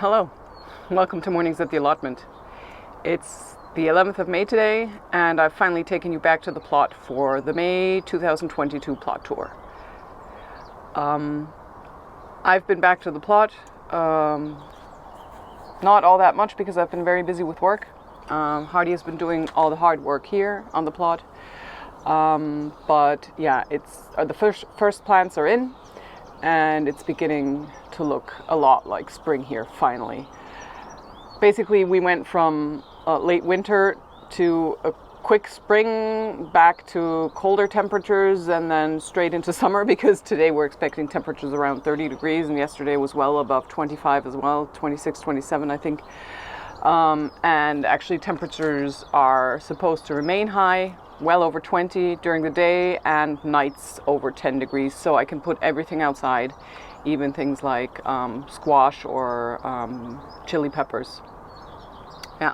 Hello, welcome to Mornings at the Allotment. It's the 11th of May today, and I've finally taken you back to the plot for the May 2022 plot tour. I've been back to the plot, not all that much because I've been very busy with work. Hardy has been doing all the hard work here on the plot, but yeah, the first plants are in, and it's beginning to look a lot like spring here finally. Basically, we went from late winter to a quick spring, back to colder temperatures, and then straight into summer, because today we're expecting temperatures around 30 degrees, and yesterday was well above 25 as well, 26, 27 I think. And actually temperatures are supposed to remain high, well over 20 during the day, and nights over 10 degrees, so I can put everything outside, even things like squash or chili peppers. Yeah.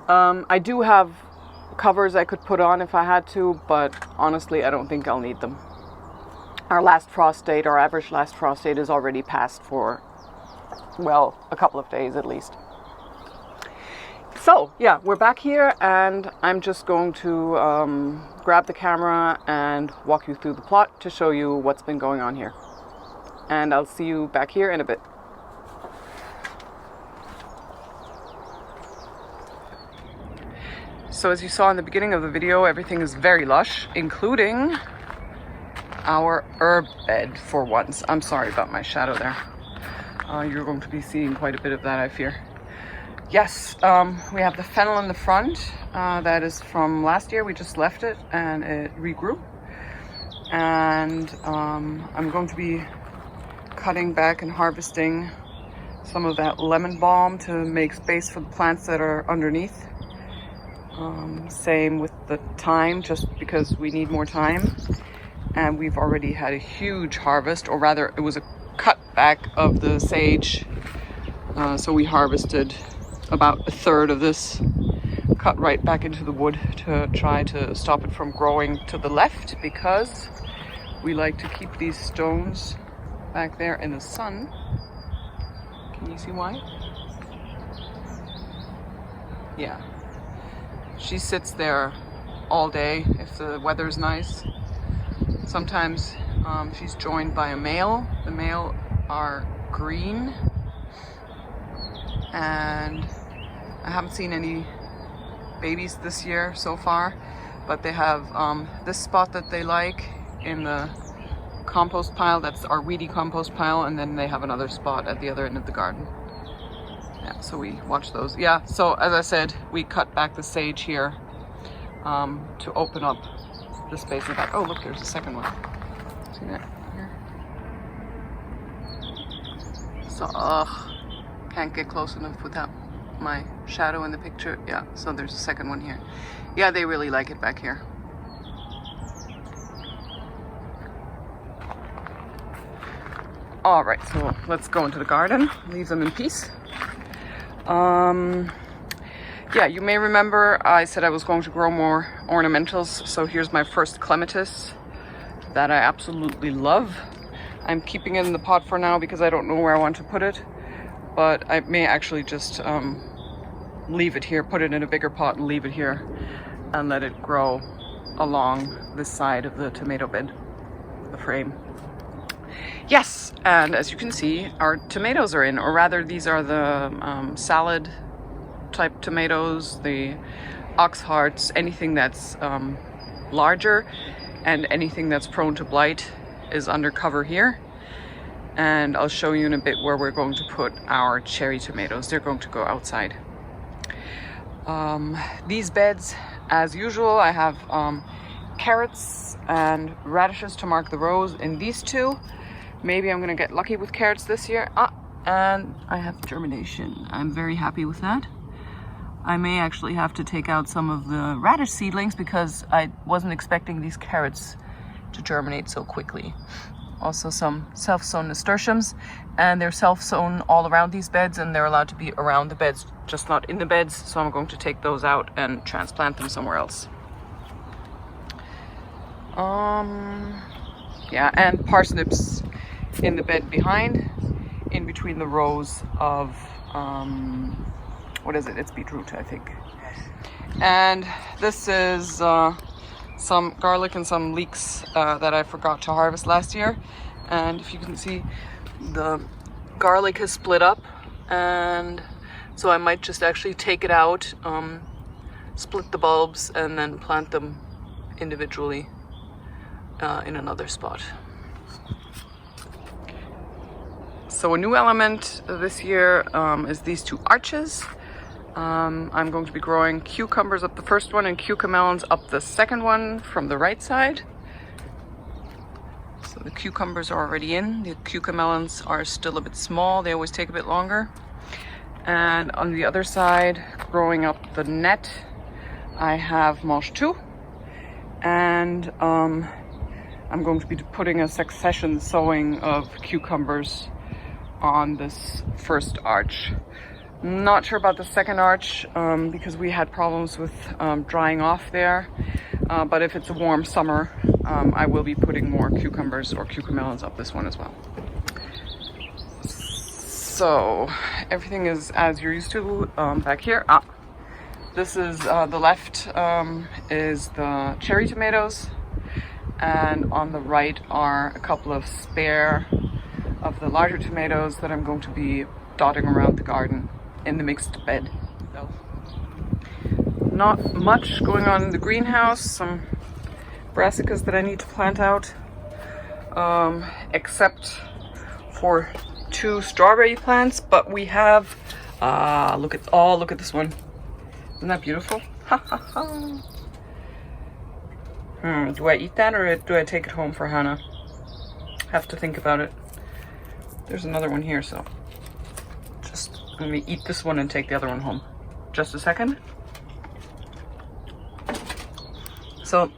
I do have covers I could put on if I had to, but honestly I don't think I'll need them. Our average last frost date is already passed for, well, a couple of days at least. So yeah, we're back here, and I'm just going to grab the camera and walk you through the plot to show you what's been going on here. And I'll see you back here in a bit. So as you saw in the beginning of the video, everything is very lush, including our herb bed for once. I'm sorry about my shadow there. You're going to be seeing quite a bit of that, I fear. Yes, we have the fennel in the front. That is from last year. We just left it and it regrew. And I'm going to be cutting back and harvesting some of that lemon balm to make space for the plants that are underneath. Same with the thyme, just because we need more thyme. And we've already had a huge harvest, or rather it was a cut back of the sage. So we harvested about a third of this, cut right back into the wood to try to stop it from growing to the left, because we like to keep these stones back there in the sun. Can you see why? Yeah. She sits there all day if the weather's nice. Sometimes she's joined by a male. The male are green, and I haven't seen any babies this year so far, but they have this spot that they like in the compost pile. That's our weedy compost pile, and then they have another spot at the other end of the garden. Yeah, so we watch those. Yeah, so as I said, we cut back the sage here to open up the space in the back. Oh, look, there's a second one. See that here? So, can't get close enough without my shadow in the picture. Yeah, so there's a second one here. Yeah, they really like it back here. All right, so let's go into the garden, leave them in peace. Yeah, you may remember I said I was going to grow more ornamentals, so here's my first clematis that I absolutely love. I'm keeping it in the pot for now because I don't know where I want to put it, but I may actually just leave it here, put it in a bigger pot and leave it here and let it grow along this side of the tomato bed, the frame. Yes, and as you can see, our tomatoes are in, or rather these are the salad type tomatoes, the ox hearts, anything that's larger and anything that's prone to blight is under cover here. And I'll show you in a bit where we're going to put our cherry tomatoes. They're going to go outside. These beds, as usual, I have carrots and radishes to mark the rows in these two. Maybe I'm gonna get lucky with carrots this year. And I have germination. I'm very happy with that. I may actually have to take out some of the radish seedlings because I wasn't expecting these carrots to germinate so quickly. Also some self-sown nasturtiums, and they're self-sown all around these beds, and they're allowed to be around the beds, just not in the beds, so I'm going to take those out and transplant them somewhere else. Yeah, and parsnips in the bed behind. in between the rows of, what is it? It's beetroot, I think. And this is some garlic and some leeks that I forgot to harvest last year. And if you can see, the garlic has split up, and so I might just actually take it out, split the bulbs, and then plant them individually in another spot. So a new element this year is these two arches. I'm going to be growing cucumbers up the first one and cucamelons up the second one from the right side. So the cucumbers are already in. The cucamelons are still a bit small. They always take a bit longer. And on the other side, growing up the net, I have mange tout. And I'm going to be putting a succession sowing of cucumbers on this first arch. Not sure about the second arch because we had problems with drying off there. But if it's a warm summer, I will be putting more cucumbers or cucamelons up this one as well. So everything is as you're used to back here. This is the left is the cherry tomatoes, and on the right are a couple of spare of the larger tomatoes that I'm going to be dotting around the garden in the mixed bed. So, not much going on in the greenhouse. Some brassicas that I need to plant out, except for 2 strawberry plants. But we have look at this one. Isn't that beautiful? Do I eat that or do I take it home for Hannah? Have to think about it. There's another one here, so just let me eat this one and take the other one home. Just a second. So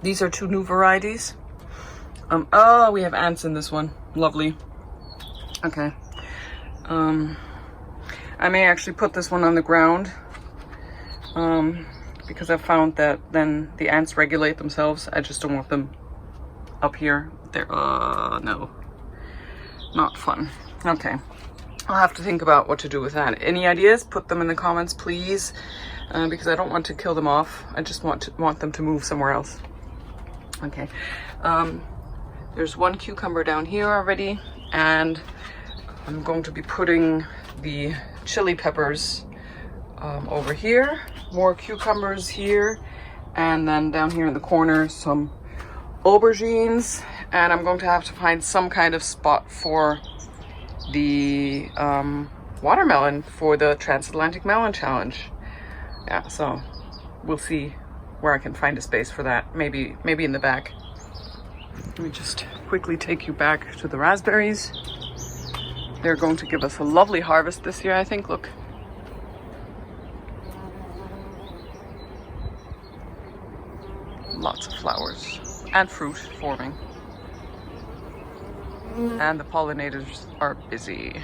these are 2 new varieties. Oh, we have ants in this one. Lovely. Okay. I may actually put this one on the ground because I've found that then the ants regulate themselves. I just don't want them up here. They're no, not fun. Okay, I'll have to think about what to do with that. Any ideas? Put them in the comments, please, because I don't want to kill them off. I just want them to move somewhere else. Okay. There's 1 cucumber down here already, and I'm going to be putting the chili peppers over here, more cucumbers here, and then down here in the corner some aubergines, and I'm going to have to find some kind of spot for the watermelon for the Transatlantic Melon Challenge. Yeah, so we'll see where I can find a space for that. Maybe in the back. Let me just quickly take you back to the raspberries. They're going to give us a lovely harvest this year, I think. Look. Lots of flowers and fruit forming. And the pollinators are busy.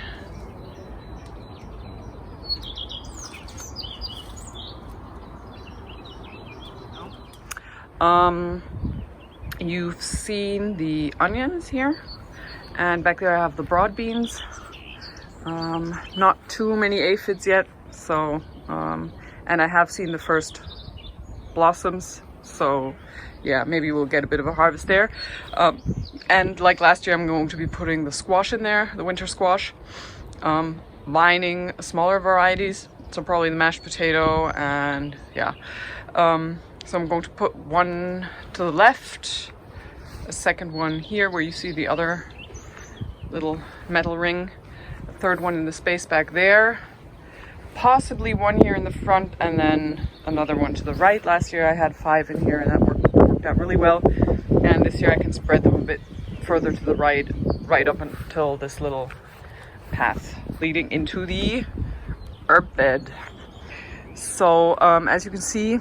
You've seen the onions here, and back there I have the broad beans. Not too many aphids yet, so and I have seen the first blossoms, so yeah, maybe we'll get a bit of a harvest there. And like last year, I'm going to be putting the squash in there, the winter squash, lining smaller varieties, so probably the mashed potato, and yeah. So I'm going to put one to the left, a second one here where you see the other little metal ring, a third one in the space back there, possibly one here in the front, and then another one to the right. Last year I had 5 in here and that worked out really well, and this year I can spread them a bit further to the right up until this little path leading into the herb bed. So as you can see,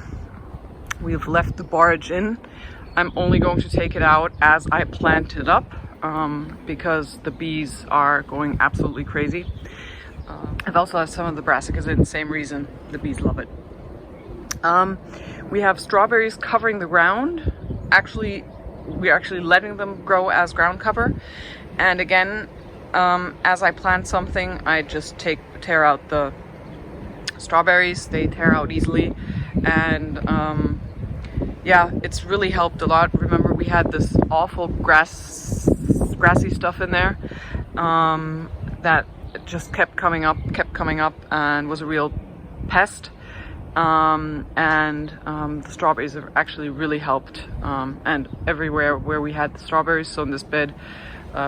we have left the borage in. I'm only going to take it out as I plant it up because the bees are going absolutely crazy. I've also had some of the brassicas in, same reason, the bees love it. We have strawberries covering the ground. We're actually letting them grow as ground cover. And again, as I plant something, I just tear out the strawberries. They tear out easily, and yeah, it's really helped a lot. Remember, we had this awful grassy stuff in there that just kept coming up, and was a real pest. The strawberries have actually really helped, and everywhere where we had the strawberries, so in this bed,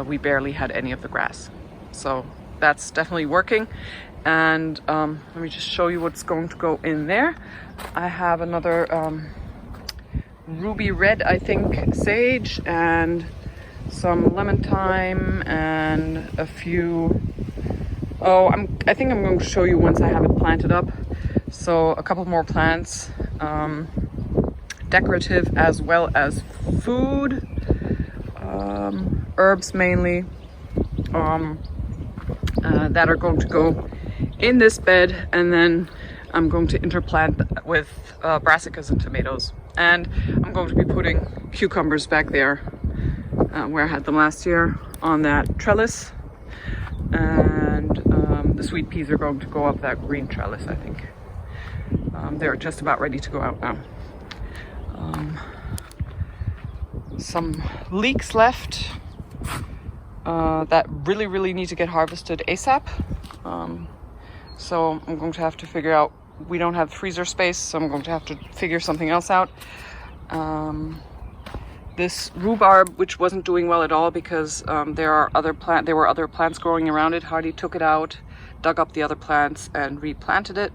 we barely had any of the grass. So that's definitely working. And let me just show you what's going to go in there. I have another ruby red, I think, sage, and some lemon thyme, and a few, I think I'm going to show you once I have it planted up. So a couple more plants, decorative as well as food, herbs mainly, that are going to go in this bed, and then I'm going to interplant with brassicas and tomatoes. And I'm going to be putting cucumbers back there where I had them last year on that trellis, and the sweet peas are going to go up that green trellis, I think. They're just about ready to go out now. Some leeks left that really need to get harvested ASAP. So I'm going to have to figure out, we don't have freezer space, so I'm going to have to figure something else out. This rhubarb, which wasn't doing well at all because there were other plants growing around it, Hardy took it out, dug up the other plants and replanted it.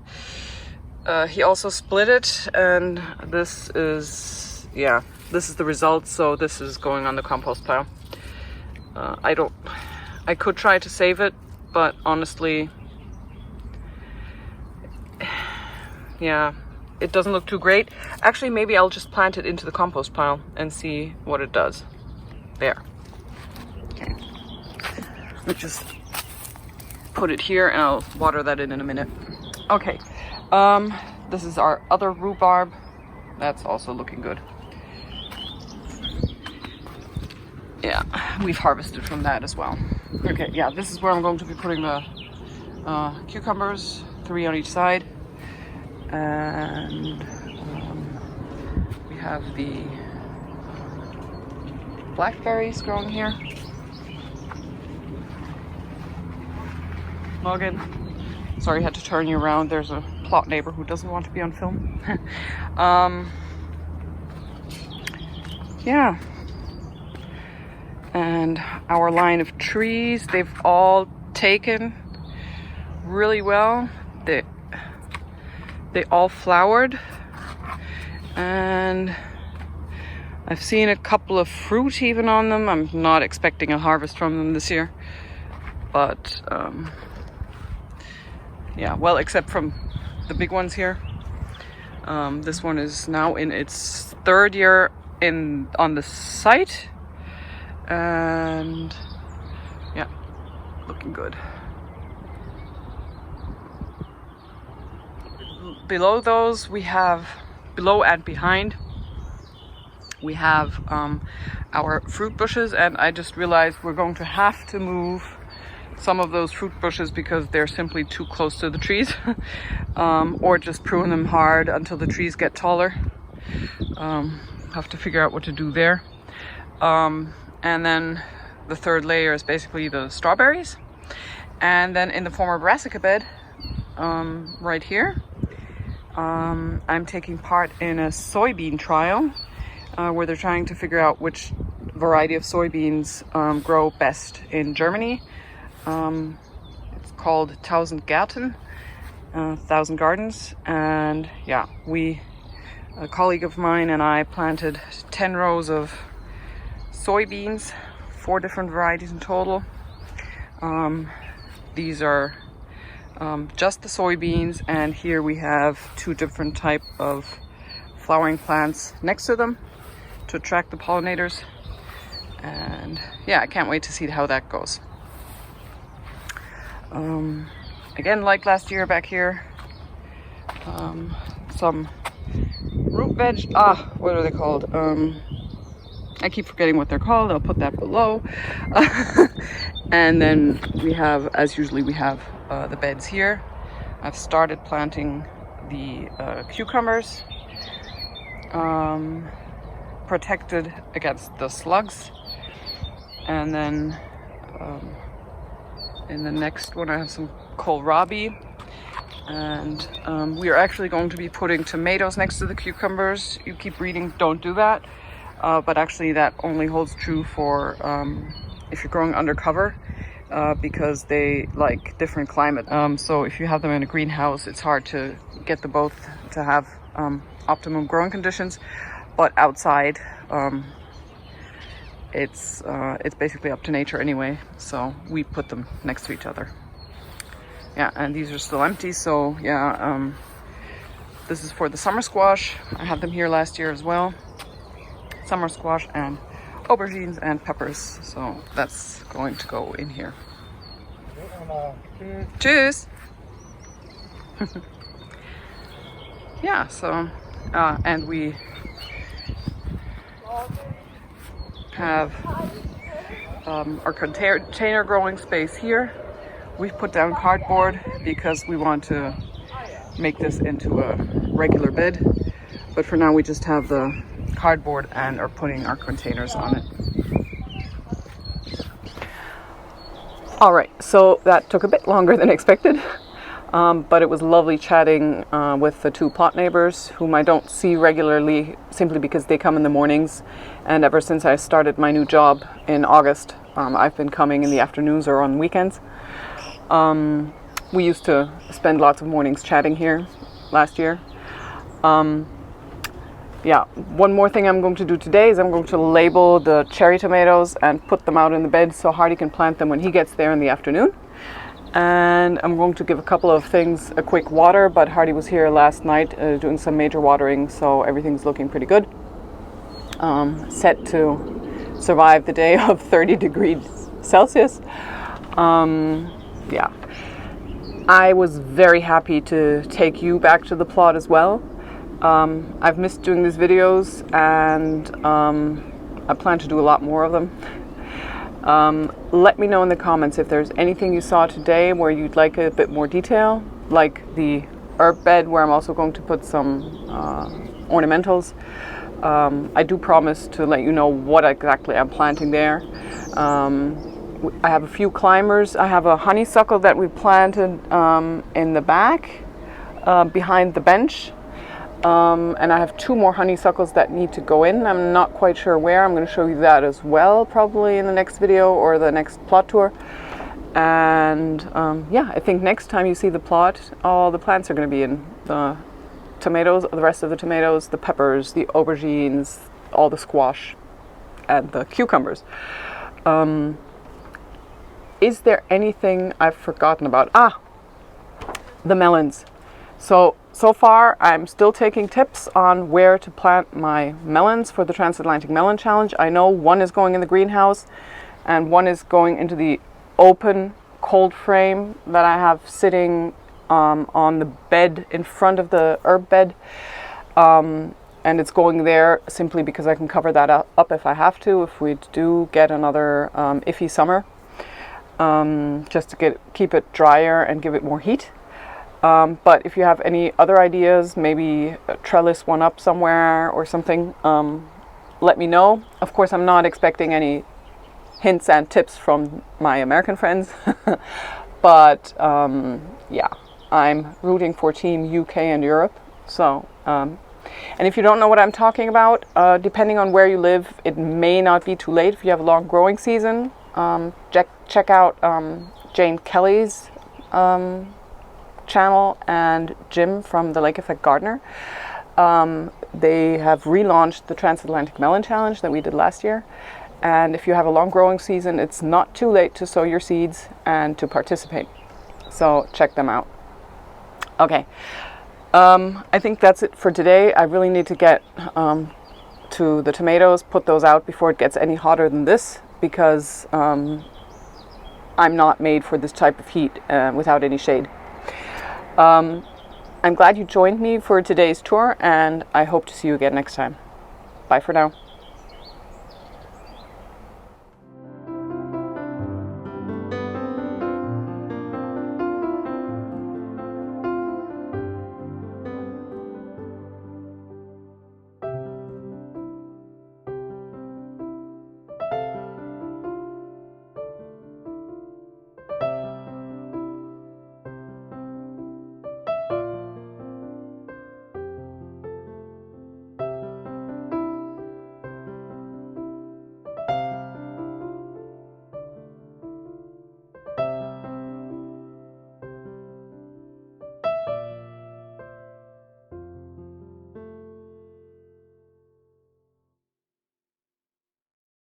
He also split it, and this is the result. So this is going on the compost pile. I could try to save it, but honestly, yeah, it doesn't look too great. Actually, maybe I'll just plant it into the compost pile and see what it does. There. Okay. Let me just put it here, and I'll water that in a minute. Okay. This is our other rhubarb. That's also looking good. Yeah, we've harvested from that as well. Okay, yeah, this is where I'm going to be putting the cucumbers, 3 on each side. And we have the blackberries growing here. Logan, sorry I had to turn you around. There's a plot neighbor who doesn't want to be on film. Yeah. And our line of trees, they've all taken really well. They all flowered, and I've seen a couple of fruit even on them. I'm not expecting a harvest from them this year, but yeah, well, except from the big ones here. This one is now in its 3rd year on the site, and yeah, looking good. Below those, we have, below and behind, we have our fruit bushes, and I just realized we're going to have to move some of those fruit bushes because they're simply too close to the trees, or just prune them hard until the trees get taller. Have to figure out what to do there. And then the 3rd layer is basically the strawberries. And then in the former brassica bed, right here, I'm taking part in a soybean trial where they're trying to figure out which variety of soybeans grow best in Germany. It's called 1000 Gärten, 1000 Gardens, and yeah, a colleague of mine and I planted 10 rows of soybeans, 4 different varieties in total. These are just the soybeans, and here we have 2 different type of flowering plants next to them to attract the pollinators. And yeah, I can't wait to see how that goes. Again, like last year back here, some root veg, what are they called? I keep forgetting what they're called. I'll put that below. And then we have, as usually, we have the beds here. I've started planting the cucumbers, protected against the slugs. And then in the next one I have some kohlrabi. And we are actually going to be putting tomatoes next to the cucumbers. You keep reading, don't do that. But actually that only holds true for if you're growing undercover, because they like different climate. So if you have them in a greenhouse, it's hard to get them both to have optimum growing conditions. But outside, it's basically up to nature anyway. So we put them next to each other. Yeah, and these are still empty. So yeah, this is for the summer squash. I had them here last year as well. Summer squash and aubergines and peppers. So that's going to go in here. Cheers. Yeah, so and we have our container growing space here. We've put down cardboard because we want to make this into a regular bed, but for now we just have the cardboard and are putting our containers on it. All right, so that took a bit longer than expected, but it was lovely chatting with the two plot neighbors whom I don't see regularly simply because they come in the mornings, and ever since I started my new job in August, I've been coming in the afternoons or on weekends. We used to spend lots of mornings chatting here last year. Yeah, one more thing I'm going to do today is I'm going to label the cherry tomatoes and put them out in the bed so Hardy can plant them when he gets there in the afternoon. And I'm going to give a couple of things a quick water, but Hardy was here last night doing some major watering, so everything's looking pretty good. Set to survive the day of 30 degrees Celsius. Yeah, I was very happy to take you back to the plot as well. I've missed doing these videos, and I plan to do a lot more of them. Let me know in the comments if there's anything you saw today where you'd like a bit more detail, like the herb bed where I'm also going to put some ornamentals. I do promise to let you know what exactly I'm planting there. I have a few climbers. I have a honeysuckle that we planted in the back behind the bench. And I have two more honeysuckles that need to go in. I'm not quite sure where. I'm going to show you that as well, probably in the next video or the next plot tour. And yeah, I think next time you see the plot, all the plants are going to be in. The tomatoes, the rest of the tomatoes, the peppers, the aubergines, all the squash, and the cucumbers. Is there anything I've forgotten about? The melons. So far, I'm still taking tips on where to plant my melons for the Transatlantic Melon Challenge. I know one is going in the greenhouse and one is going into the open cold frame that I have sitting on the bed in front of the herb bed. And it's going there simply because I can cover that up if I have to, if we do get another iffy summer, just to keep it drier and give it more heat. But if you have any other ideas, maybe trellis one up somewhere or something, let me know. Of course, I'm not expecting any hints and tips from my American friends, but yeah, I'm rooting for Team UK and Europe. So, and if you don't know what I'm talking about, depending on where you live, it may not be too late if you have a long growing season. Check out Jane Kelly's channel and Jim from the Lake Effect Gardener. They have relaunched the Transatlantic Melon Challenge that we did last year, and if you have a long growing season, it's not too late to sow your seeds and to participate, so check them out. Okay, I think that's it for today. I really need to get to the tomatoes, put those out before it gets any hotter than this, because I'm not made for this type of heat without any shade. I'm glad you joined me for today's tour, and I hope to see you again next time. Bye for now.